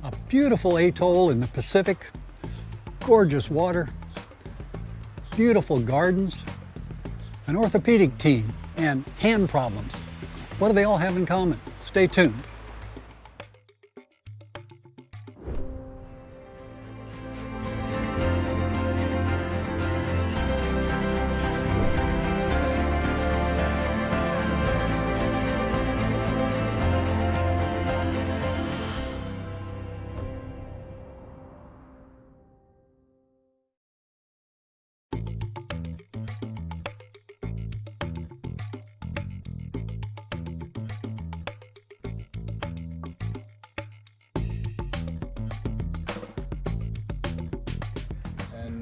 A beautiful atoll in the Pacific, gorgeous water, beautiful gardens, an orthopedic team, and hand problems. What do they all have in common? Stay tuned.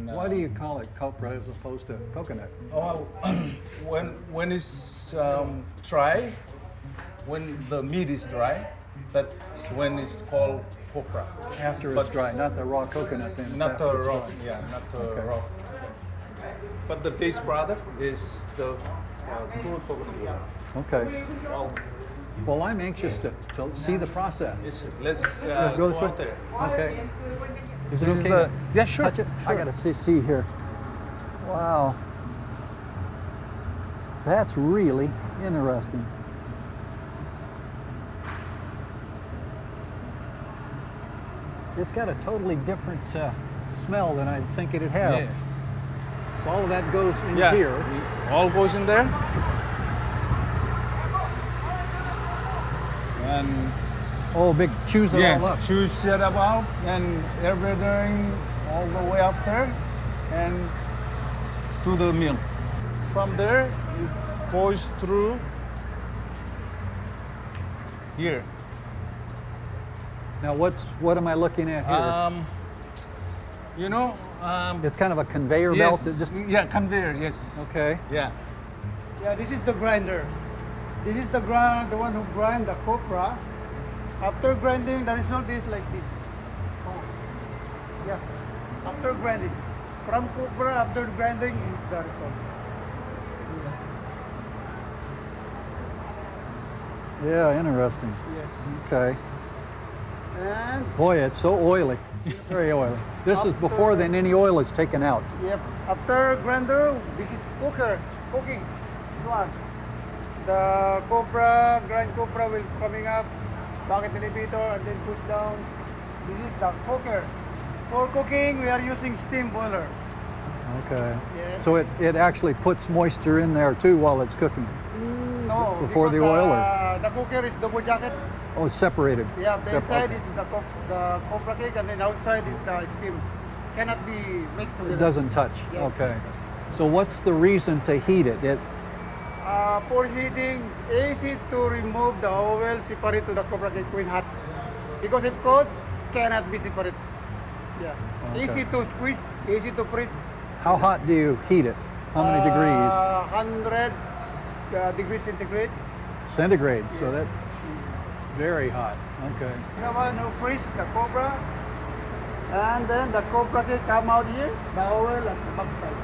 Why do you call it copra as opposed to coconut? Oh, when it's dry, when the meat is dry, that's when it's called copra. After it's dry, not the raw coconut then? Not after the it's raw, dry. yeah, not the Okay. raw. But the base product is the crude coconut oil. Okay. Oh, Well, I'm anxious to see the process. let's Go go this out way? there. Okay. Is it This is okay? the- to yeah, sure, Touch it? I sure. gotta see here. Wow. That's really interesting. It's got a totally different smell than I'd think it'd have. Yes. So all of that goes in Yeah, here. all goes in there. And Oh, big chews it all up. choose it about and everything all the way up there and to the mill. From there, it goes through here. Now what am I looking at here? You know, It's kind of a conveyor belt. That just, yeah, conveyor, yes. okay. Yeah. Yeah, this is the grinder. This is the one who grind the copra. After grinding, the result is like this. Oh. Yeah, after grinding. From copra, after grinding is the result. Yeah, interesting. Yes. Okay. And Boy, it's so oily. Very oily. This is before then any oil is taken out. yep, after grinder, this is cooking. This one. The copra, grind copra will coming up, bucket elevator, and then push down. This is the cooker. For cooking, we are using steam boiler. Okay. Yes. So it actually puts moisture in there too while it's cooking. No, Before the because, oil, or? the cooker is double jacket. Oh, it's separated. Yeah, the inside Okay. is the copra cake, and then outside is the steam. Cannot be mixed together. It doesn't touch. Yeah. Okay. So what's the reason to heat it? For heating, easy to remove the oil, separate to the copra cake when hot. Because if cold, cannot be separate. Yeah. Okay. Easy to squeeze, easy to press. How hot do you heat it? How many degrees? 100 degrees centigrade. Centigrade. So that's very hot. Okay. The one who press the copra, and then the copra cake come out here, the oil at the backside.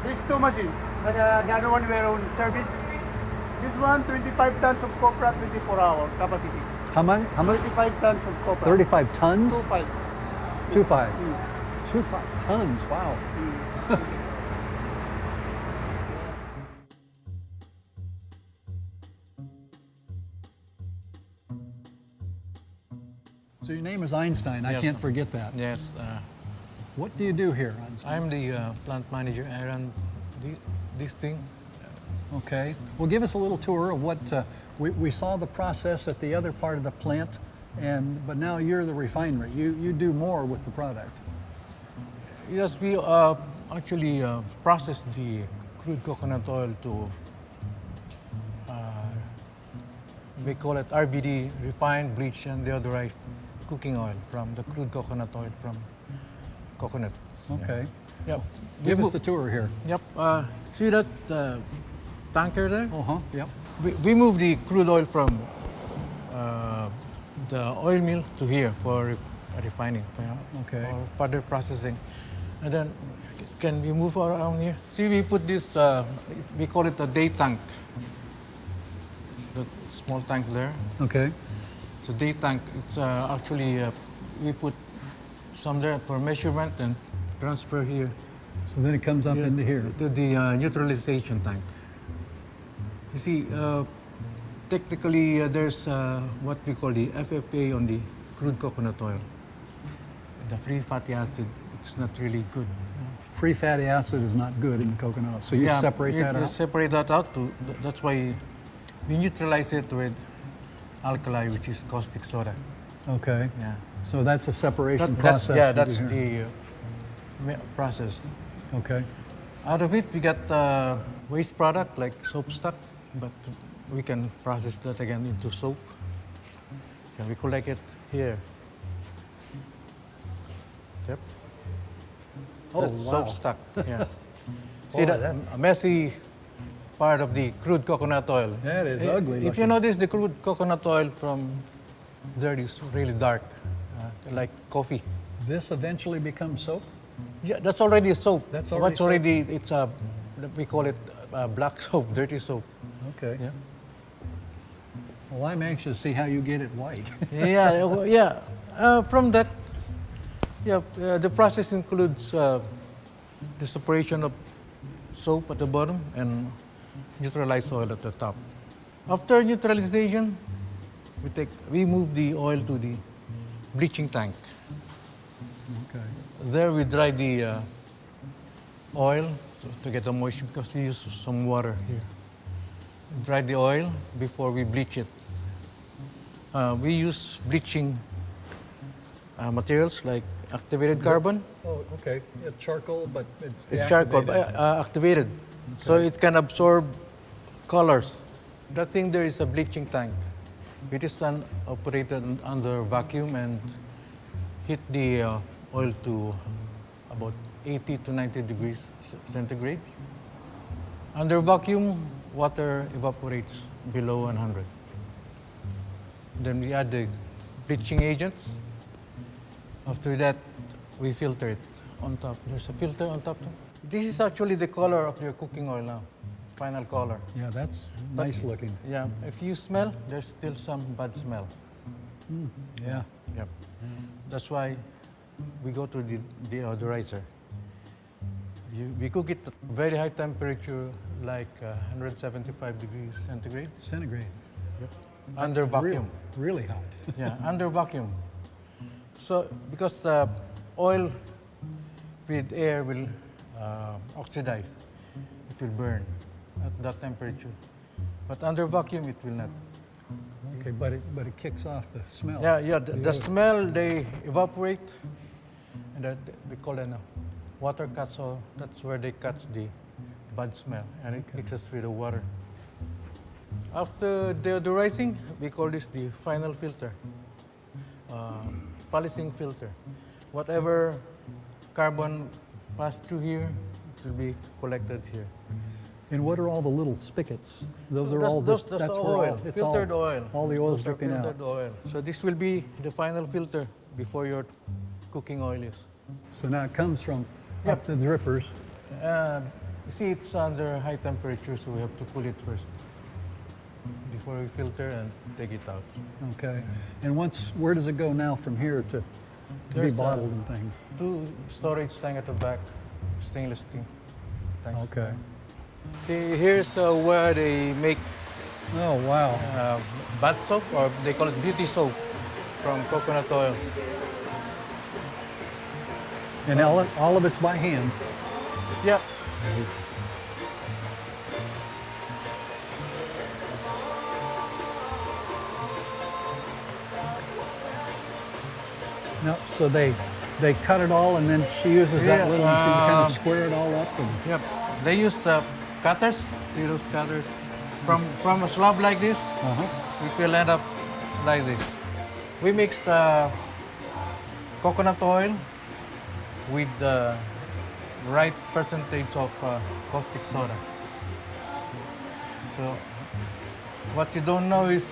These two machines. And the other one we are on service. This one, 25 tons of copra, 24-hour capacity. How many? 35 tons of copra. 35 tons? 25. 25. Mm. 25 tons. Wow. So your name is Einstein. I Yes, can't sir. forget that. Yes, What do you do here, Einstein? I'm the plant manager. I run this thing. Okay. Well, give us a little tour of what we saw the process at the other part of the plant, but now you're the refinery. You do more with the product. Yes, we actually process the crude coconut oil to, we call it RBD, refined, bleached, and deodorized cooking oil from the crude coconut oil from coconut. Okay. Yep. Give We us the tour here. Yep. See that tanker there? Uh-huh. Yep. We move the crude oil from the oil mill to here for refining, Okay. or further processing. And then, can we move around here? See, we put this, we call it a day tank. The small tank there. Okay. It's a day tank. It's actually, we put some there for measurement and transfer here So then it comes up into here. to the neutralization tank. You see, technically there's what we call the FFA on the crude coconut oil. The free fatty acid, it's not really good. Free fatty acid is not good in coconut oil. So you separate that you out? separate that out. That's why we neutralize it with alkali, which is caustic soda. Okay. Yeah. So that's a separation That's, process. yeah, you do that's here. the process. Okay. Out of it, we get waste product like soap stock, but we can process that again into soap. So we collect it here. Yep. That's wow. soap stock. Yeah. See Oh, that that's- messy part of the crude coconut oil. That is ugly If you looking. notice, the crude coconut oil from there is really dark, like coffee. This eventually becomes soap? Yeah, that's already a soap. That's already What's already it's a we call it black soap, dirty soap. Okay. Yeah. Well, I'm anxious to see how you get it white. Yeah, from that, the process includes the separation of soap at the bottom and neutralized oil at the top. After neutralization, we move the oil to the bleaching tank. Okay. There we dry the oil to get the moisture because we use some water here. Dry the oil before we bleach it. We use bleaching materials like activated carbon. Oh, okay. Yeah, charcoal, but It's charcoal, activated. So it can absorb colors. That thing there is a bleaching tank. It is operated under vacuum and heat the oil to about 80 to 90 degrees centigrade. Under vacuum, water evaporates below 100. Then we add the bleaching agents. After that, we filter it on top. There's a filter on top. This is actually the color of your cooking oil now, final color. Yeah, that's nice looking. Yeah, if you smell, there's still some bad smell. Yeah. Yep. That's why we go to the deodorizer. We cook it at very high temperature, like 175 degrees centigrade, Centigrade. under vacuum. Really hot. Yeah, under vacuum. So, because oil with air will oxidize, it will burn at that temperature. But under vacuum, it will not. Okay, but it kicks off the smell. Yeah, the smell, they evaporate, and that we call it water cuts, so that's where they catch the bad smell, and it mixes with the water. After deodorizing, we call this the final filter, polishing filter. Whatever carbon passed through here, it will be collected here. And what are all the little spigots? Those are That's- all those- just, that's that's the where oil, all, it's filtered all, oil. All the oil's Those are dripping out. filtered oil. So this will be the final filter before your cooking oil is. So now it comes from Yep. up the drippers. You see, it's under high temperature, so we have to cool it first before we filter and take it out. Okay. And where does it go now from here to be There's, bottled and things? 2 storage tank at the back, stainless steel tanks. Okay. See, here's where they make Oh, wow. bath soap, or they call it beauty soap from coconut oil. And all of it's by hand. Yeah. No, so they cut it all, and then she uses that Yeah, little machine to kind of square it all up. And, Yep. They use cutters, see those cutters, from a slab like this. uh-huh. It will end up like this. We mixed coconut oil with the right percentage of caustic soda. So what you don't know is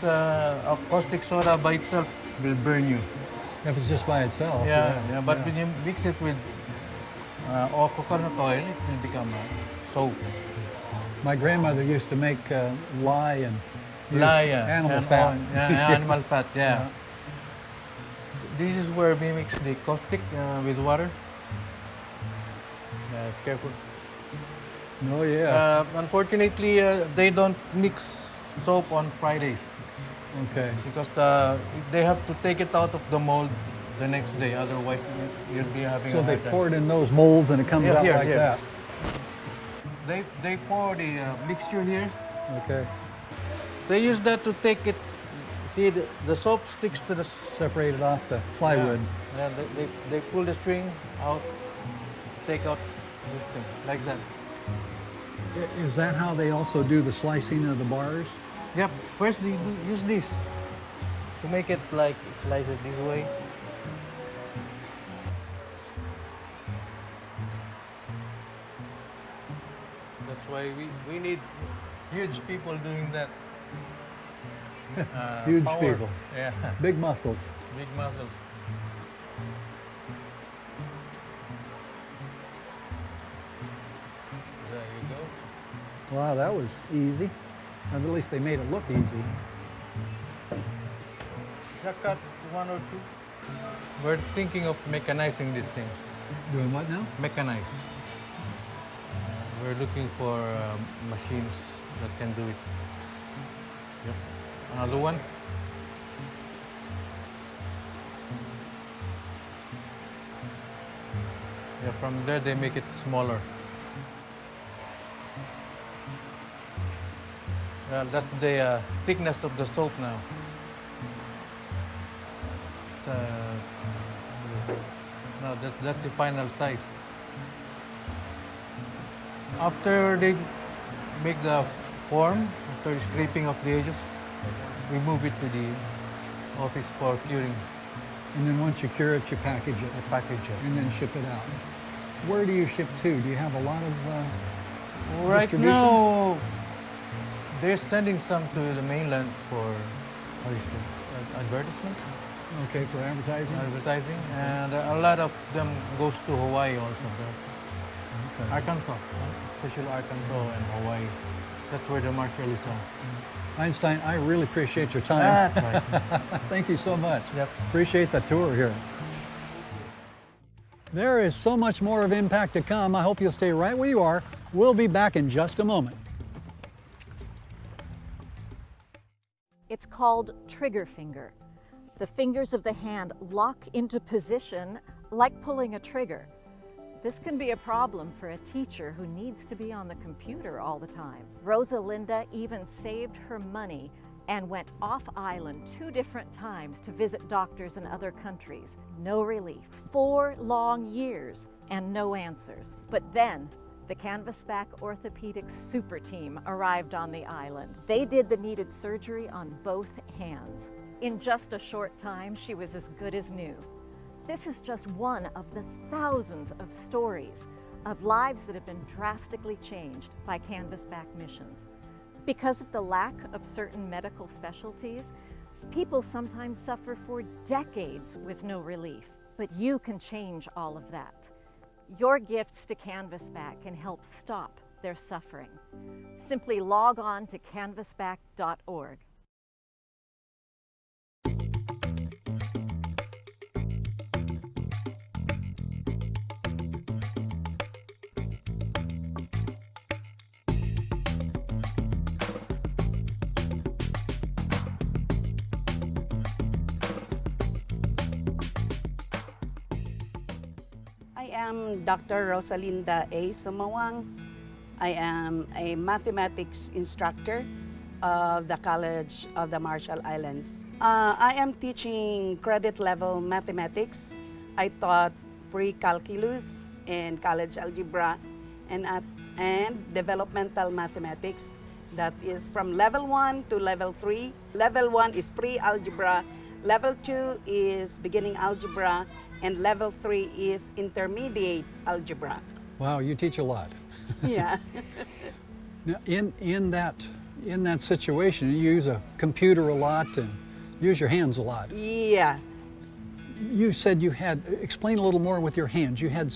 caustic soda by itself will burn you. If it's just by itself. Yeah. But when you mix it with or coconut oil, it will become soap. My grandmother used to make lye and use Lye, animal and fat. oil. Yeah, animal fat, yeah. This is where we mix the caustic with water. Careful. Oh, yeah. Unfortunately, they don't mix soap on Fridays Okay. because they have to take it out of the mold the next day. Otherwise, you'll be having So a they hard time. pour it in those molds and it comes Yeah, out here, like here. that. They pour the mixture here. Okay. They use that to take it. See, the soap sticks to the Separate it off the plywood. Yeah, they pull the string out, take out this thing like that. Is that how they also do the slicing of the bars? Yep. First, they use this to make it like slice it this way. That's why we need huge people doing that. Huge power. people. Yeah. Big muscles. Big muscles. There you go. Wow, that was easy. At least they made it look easy. Cut one or two. We're thinking of mechanizing this thing. Doing what now? Mechanize. We're looking for machines that can do it. Yep. Another one. Yeah, from there they make it smaller. Well, that's the thickness of the soap now. It's, no, that's the final size. After they make the form, after scraping off the edges, we move it to the office for curing. And then once you cure it, you package it. The package. And then ship it out. Where do you ship to? Do you have a lot of Right distribution? now, they're sending some to the mainland for, how do you say, advertisement, Okay, for advertising? and a lot of them goes to Hawaii also. Okay. Arkansas, especially Arkansas and Hawaii. That's where the market is on. Einstein, I really appreciate your time. That's right. Thank you so much. Yep. Appreciate the tour here. There is so much more of Impact to come. I hope you'll stay right where you are. We'll be back in just a moment. It's called trigger finger. The fingers of the hand lock into position like pulling a trigger. This can be a problem for a teacher who needs to be on the computer all the time. Rosalinda even saved her money and went off island 2 different times to visit doctors in other countries. No relief. 4 long years and no answers. But then the Canvasback Orthopedic super team arrived on the island. They did the needed surgery on both hands. In just a short time, she was as good as new. This is just one of the thousands of stories of lives that have been drastically changed by Canvasback missions. Because of the lack of certain medical specialties, people sometimes suffer for decades with no relief. But you can change all of that. Your gifts to Canvasback can help stop their suffering. Simply log on to canvasback.org. I am Dr. Rosalinda A. Sumawang. I am a mathematics instructor of the College of the Marshall Islands. I am teaching credit level mathematics. I taught pre-calculus and college algebra and developmental mathematics. That is from level 1 to level 3. Level 1 is pre-algebra. Level 2 is beginning algebra. And level 3 is intermediate algebra. Wow, you teach a lot. Yeah. Now, in that situation, you use a computer a lot and use your hands a lot. Yeah. You said you had, explain a little more with your hands. You had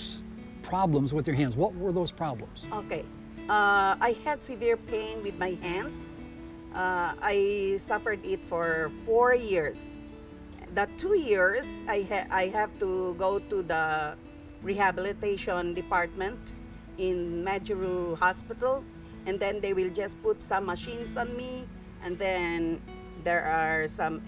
problems with your hands. What were those problems? Okay. I had severe pain with my hands. I suffered it for 4 years. the 2 years, I have to go to the rehabilitation department in Majuru Hospital, and then they will just put some machines on me, and then there are some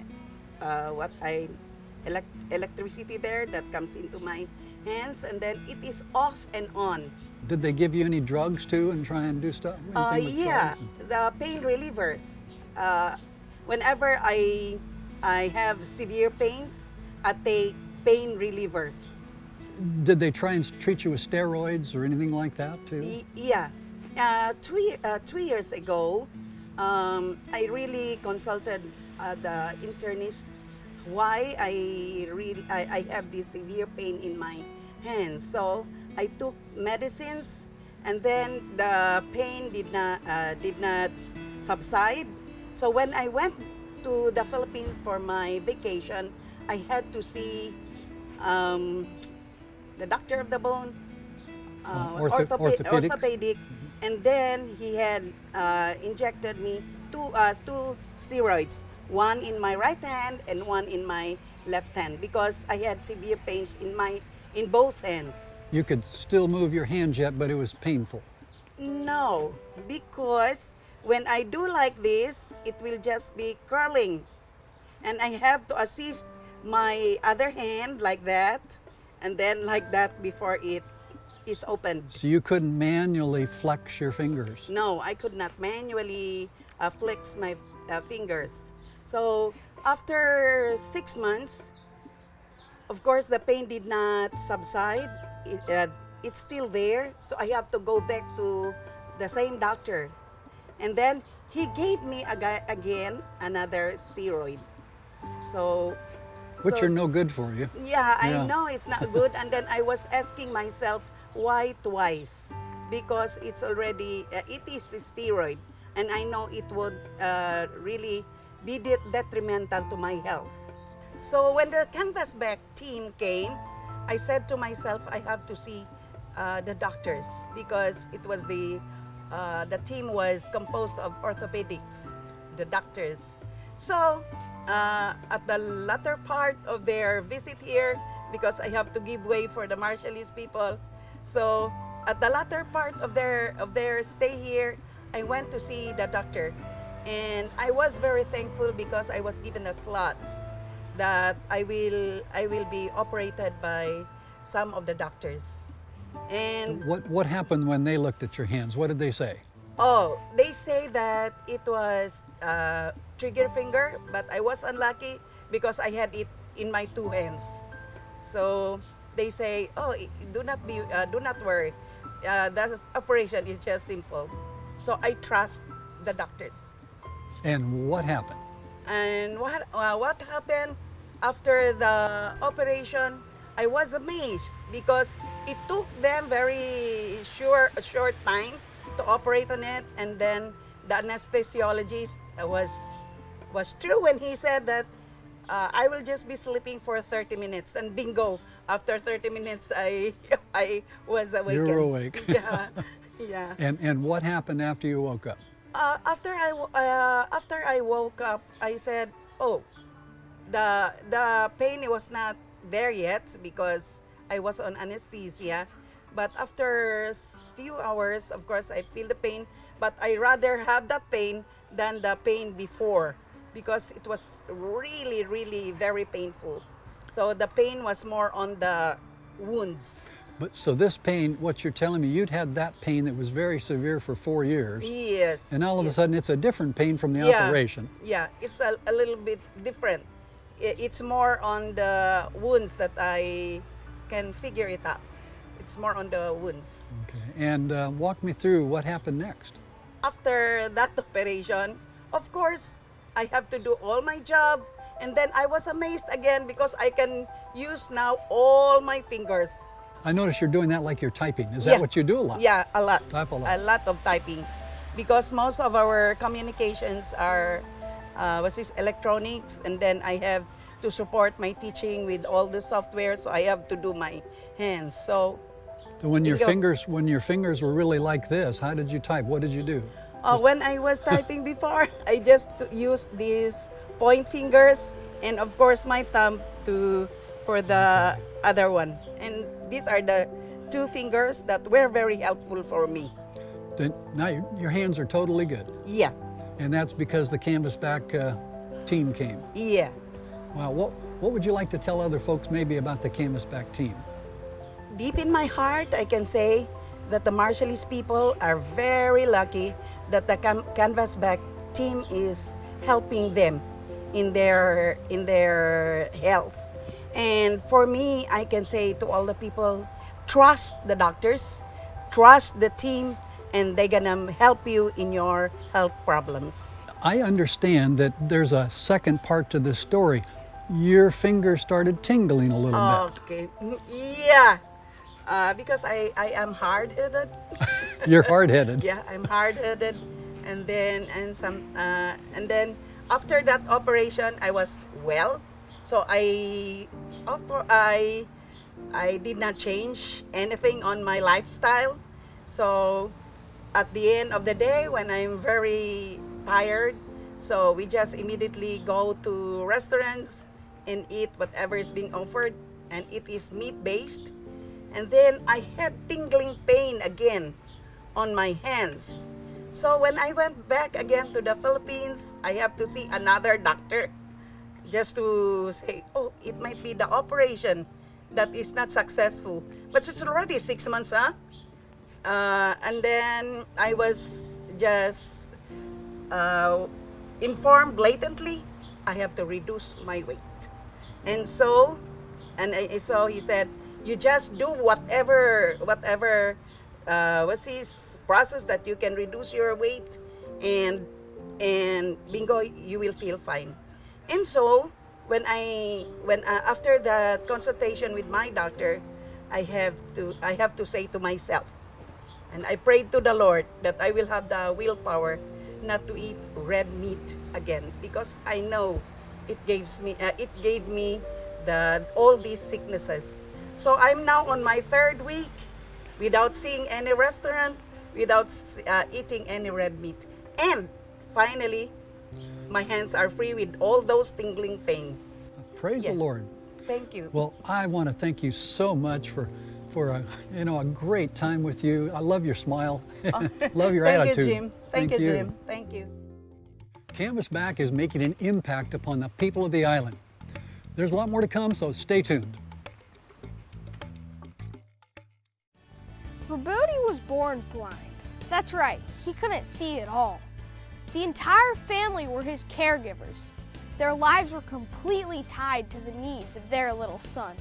electricity there that comes into my hands, and then it is off and on. Did they give you any drugs too and try and do stuff? Anything with Yeah, drugs? the pain relievers. Whenever I have severe pains, I take pain relievers. Did they try and treat you with steroids or anything like that too? Yeah. 2 years ago, I really consulted the internist why I have this severe pain in my hands. So I took medicines, and then the pain did not subside. So when I went to the Philippines for my vacation, I had to see the doctor of the bone, orthopedic, and then he had injected me two steroids, one in my right hand and one in my left hand, because I had severe pains in both hands. You could still move your hands yet, but it was painful. No, because when I do like this, it will just be curling, and I have to assist my other hand like that, and then like that before it is opened. So you couldn't manually flex your fingers. No, I could not manually flex my fingers. So after 6 months, of course, the pain did not subside. It's still there, so I have to go back to the same doctor. And then he gave me again another steroid. Which are no good for you. Yeah, Yeah. I know it's not good. And then I was asking myself, why twice? Because it's already, it is a steroid. And I know it would really be detrimental to my health. So when the Canvasback team came, I said to myself, I have to see the doctors, because it was the team was composed of orthopedics, the doctors. So at the latter part of their visit here, because I have to give way for the Marshallese people, so at the latter part of their stay here, I went to see the doctor, and I was very thankful because I was given a slot that I will be operated by some of the doctors. And What happened when they looked at your hands? What did they say? oh, they say that it was trigger finger, but I was unlucky because I had it in my two hands. So they say, oh, do not worry. The operation is just simple. So I trust the doctors. And what happened? And what happened after the operation? I was amazed because it took them a short time to operate on it, and then the anesthesiologist was true when he said that I will just be sleeping for 30 minutes, and bingo, after 30 minutes I was awakened. You were awake. Yeah, yeah. And what happened after you woke up? After I woke up, I said, oh, the pain was not there yet because I was on anesthesia. But after few hours, of course, I feel the pain. But I rather have that pain than the pain before, because it was really, really very painful. So the pain was more on the wounds. But so this pain, what you're telling me, you'd had that pain that was very severe for 4 years. Yes. And all of a yes. sudden it's a different pain from the Yeah. operation. Yeah, it's a little bit different. It's more on the wounds that I can figure it out. It's more on the wounds. Okay. And walk me through what happened next. After that operation, of course, I have to do all my job. And then I was amazed again because I can use now all my fingers. I notice you're doing that like you're typing. Is Yeah. that what you do a lot? Yeah, a lot. Type a lot. A lot of typing. Because most of our communications are electronics, and then I have to support my teaching with all the software, so I have to do my hands. So So when your bingo. fingers were really like this, how did you type? What did you do? When I was typing before, I just used these point fingers, and of course my thumb for the other one. And these are the two fingers that were very helpful for me. Then now your hands are totally good. Yeah, And that's because the Canvasback team came. yeah. Wow, what would you like to tell other folks maybe about the Canvasback team? Deep in my heart, I can say that the Marshallese people are very lucky that the Canvasback team is helping them in their health. And for me, I can say to all the people, trust the doctors, trust the team, and they're gonna help you in your health problems. I understand that there's a second part to this story. Your fingers started tingling a little bit. Okay, yeah, because I am hard-headed. You're hard-headed. Yeah, I'm hard-headed, and then after that operation, I was well. So I did not change anything on my lifestyle. So at the end of the day, when I'm very tired, so we just immediately go to restaurants and eat whatever is being offered, and it is meat-based. And then I had tingling pain again on my hands. So when I went back again to the Philippines, I have to see another doctor just to say, oh, it might be the operation that is not successful. But it's already 6 months, huh? And then I was just informed blatantly, I have to reduce my weight. And so he said, you just do whatever was his process that you can reduce your weight, and bingo, you will feel fine. And so when after the consultation with my doctor, I have to say to myself, and I prayed to the Lord that I will have the willpower not to eat red meat again, because I know it gave me all these sicknesses. So I'm now on my 3rd week without seeing any restaurant, without eating any red meat. And finally, my hands are free with all those tingling pain. Praise Yeah. the Lord. Thank you. Well, I want to thank you so much for a great time with you. I love your smile. Love your Thank attitude. you, Jim. Thank you, Jim. Thank you. Canvasback is making an impact upon the people of the island. There's a lot more to come, so stay tuned. Rabudi was born blind. That's right, he couldn't see at all. The entire family were his caregivers. Their lives were completely tied to the needs of their little son.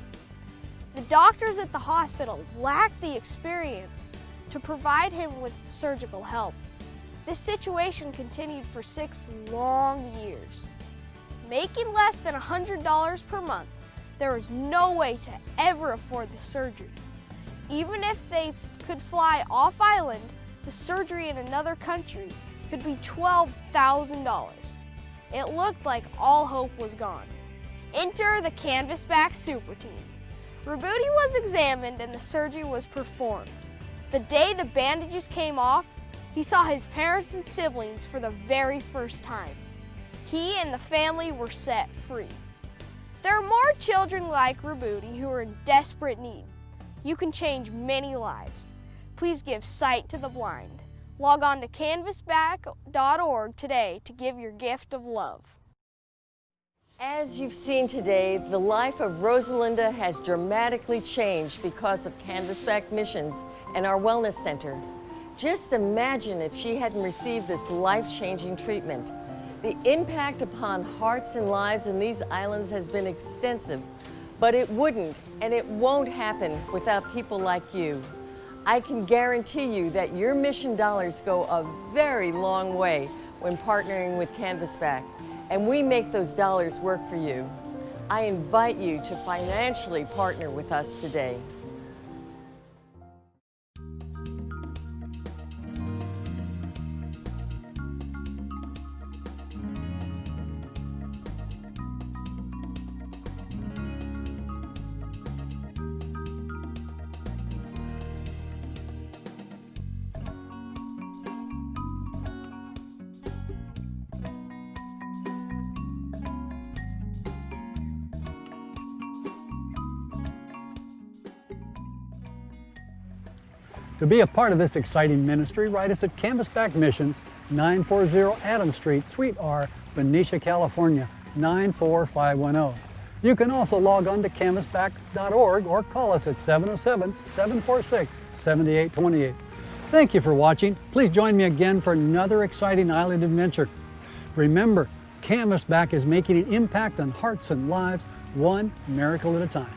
The doctors at the hospital lacked the experience to provide him with surgical help. This situation continued for 6 long years. Making less than $100 per month, there was no way to ever afford the surgery. Even if they could fly off island, the surgery in another country could be $12,000. It looked like all hope was gone. Enter the Canvasback Super Team. Rabudi was examined and the surgery was performed. The day the bandages came off, he saw his parents and siblings for the very first time. He and the family were set free. There are more children like Rabudi who are in desperate need. You can change many lives. Please give sight to the blind. Log on to canvasback.org today to give your gift of love. As you've seen today, the life of Rosalinda has dramatically changed because of Canvasback Missions and our Wellness Center. Just imagine if she hadn't received this life-changing treatment. The impact upon hearts and lives in these islands has been extensive, but it wouldn't and it won't happen without people like you. I can guarantee you that your mission dollars go a very long way when partnering with Canvasback, and we make those dollars work for you. I invite you to financially partner with us today. To be a part of this exciting ministry, write us at Canvasback Missions, 940 Adams Street, Suite R, Benicia, California, 94510. You can also log on to canvasback.org or call us at 707-746-7828. Thank you for watching. Please join me again for another exciting island adventure. Remember, Canvasback is making an impact on hearts and lives, one miracle at a time.